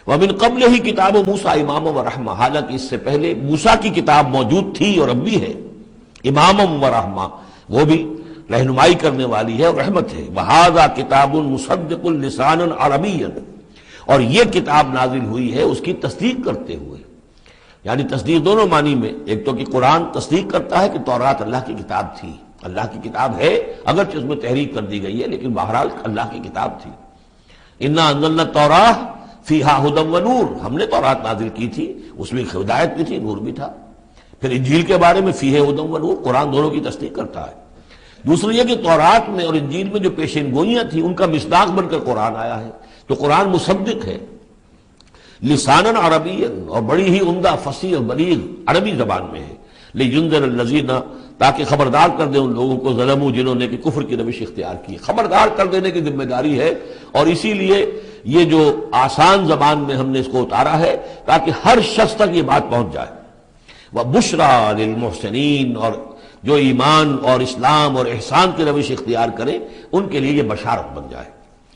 ومن قبل ہی کتاب موسیٰ امام و رحمہ، حالانکہ اس سے پہلے موسیٰ کی کتاب موجود تھی اور اب بھی ہے، امام و رحمہ، وہ بھی رہنمائی کرنے والی ہے اور رحمت ہے۔ وہذا کتاب مصدق لسانا عربیا، اور یہ کتاب نازل ہوئی ہے اس کی تصدیق کرتے ہوئے، یعنی تصدیق دونوں معنی میں، ایک تو کہ قرآن تصدیق کرتا ہے کہ تورات اللہ کی کتاب تھی، اللہ کی کتاب ہے، اگرچہ اس میں تحریف کر دی گئی ہے لیکن بہرحال اللہ کی کتاب تھی۔ انا انزلنا التوراۃ فیہا ھدی ونور، ہم نے تورات نازل کی تھی، اس میں ہدایت بھی تھی، نور بھی تھا۔ پھر انجیل کے بارے میں فیہ ھدی ونور، قرآن دونوں کی تصدیق کرتا ہے۔ دوسری یہ کہ تورات میں اور انجیل میں جو پیشین گوئیاں تھیں ان کا مصداق بن کر قرآن آیا ہے، تو قرآن مصدق ہے، لسانا عربیا، اور بڑی ہی عمدہ فصیح اور بلیغ عربی زبان میں ہے، لینذر الذین، تاکہ خبردار کر دیں ان لوگوں کو ظلموا، جنہوں نے کہ کفر کی روش اختیار کی، خبردار کر دینے کی ذمہ داری ہے، اور اسی لیے یہ جو آسان زبان میں ہم نے اس کو اتارا ہے تاکہ ہر شخص تک یہ بات پہنچ جائے۔ وَبُشْرَىٰ لِلْمُحْسِنِينَ، اور جو ایمان اور اسلام اور احسان کی روش اختیار کریں ان کے لیے یہ بشارت بن جائے۔